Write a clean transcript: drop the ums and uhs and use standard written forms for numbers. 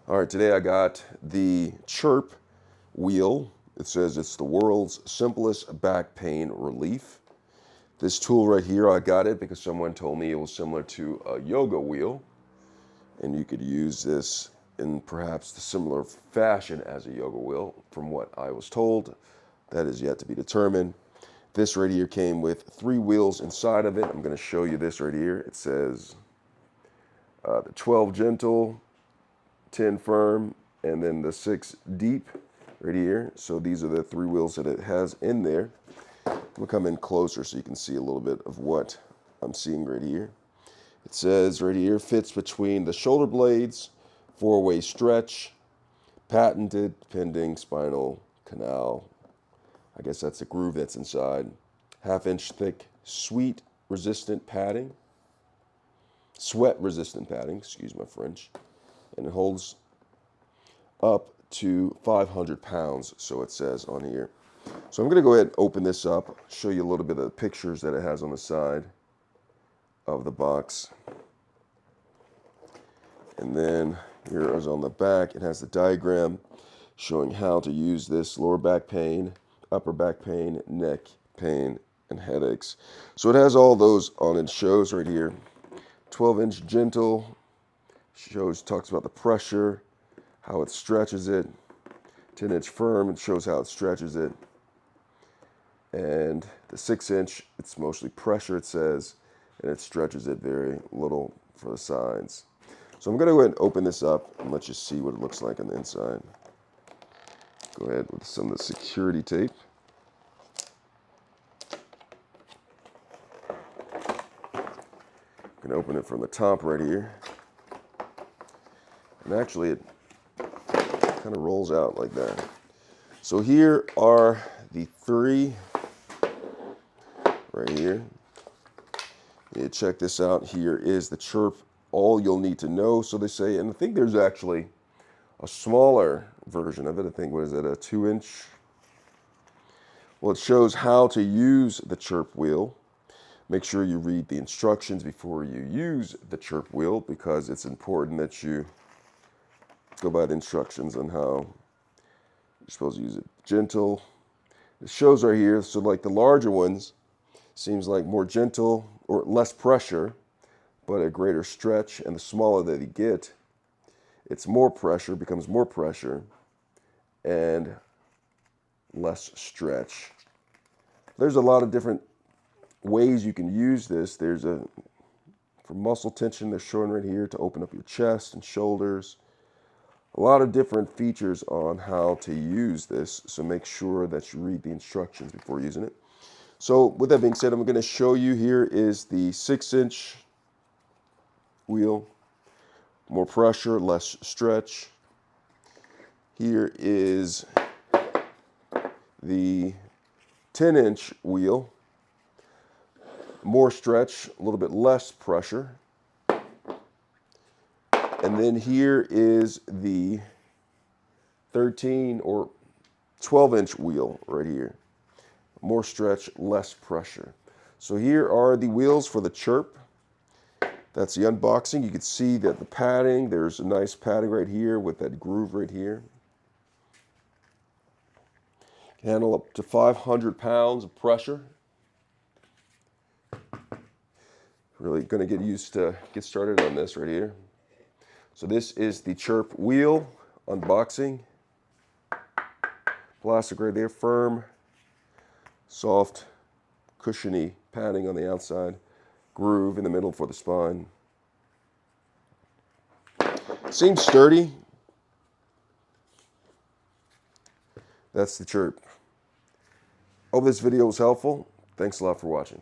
All right, today I got the Chirp Wheel. It says it's the world's simplest back pain relief. This tool right here, I got it because someone told me it was similar to a yoga wheel, and you could use this in perhaps the similar fashion as a yoga wheel, from what I was told. That is yet to be determined. This right here came with 3 wheels inside of it. I'm going to show you this right here. It says the 12 gentle, 10 firm, and then the 6 deep right here. So these are the 3 wheels that it has in there. I'm gonna come in closer so you can see a little bit of what I'm seeing right here. It says right here, fits between the shoulder blades, 4-way stretch, patented pending spinal canal. I guess that's the groove that's inside. 1/2-inch thick, sweat resistant padding, excuse my French. And it holds up to 500 pounds, so it says on here. So I'm going to go ahead and open this up, show you a little bit of the pictures that it has on the side of the box. And then here is on the back, it has the diagram showing how to use this: lower back pain, upper back pain, neck pain, and headaches. So it has all those on it. Shows right here. 12-inch gentle, talks about the pressure, how it stretches it. 10-inch firm, it shows how it stretches it. And the 6-inch, it's mostly pressure, it says, and it stretches it very little for the sides. So I'm going to go ahead and open this up and let you see what it looks like on the inside. Go ahead with some of the security tape. I'm going to open it from the top right here. And actually it kind of rolls out like that. So here are the 3 right here. Yeah, check this out. Here is the Chirp, all you'll need to know, so they say. And I think there's actually a smaller version of it. I think, what is it, a 2-inch? Well, it shows how to use the Chirp wheel. Make sure you read the instructions before you use the Chirp wheel, because it's important that you go by the instructions on how you're supposed to use it. Gentle. It shows right here, so like the larger ones, seems like more gentle or less pressure, but a greater stretch. And the smaller that you get, it's more pressure, becomes more pressure, and less stretch. There's a lot of different ways you can use this. There's for muscle tension, they're showing right here to open up your chest and shoulders. A lot of different features on how to use this, so make sure that you read the instructions before using it. So with that being said, I'm going to show you, here is the 6-inch wheel. More pressure, less stretch. Here is the 10-inch wheel. More stretch, a little bit less pressure. And then here is the 13 or 12-inch wheel right here. More stretch, less pressure. So here are the wheels for the Chirp. That's the unboxing. You can see that the padding, there's a nice padding right here with that groove right here. Can handle up to 500 pounds of pressure. Really going to get started on this right here. So this is the Chirp wheel unboxing. Plastic right there, firm, soft, cushiony padding on the outside, groove in the middle for the spine. Seems sturdy. That's the Chirp. Hope this video was helpful. Thanks a lot for watching.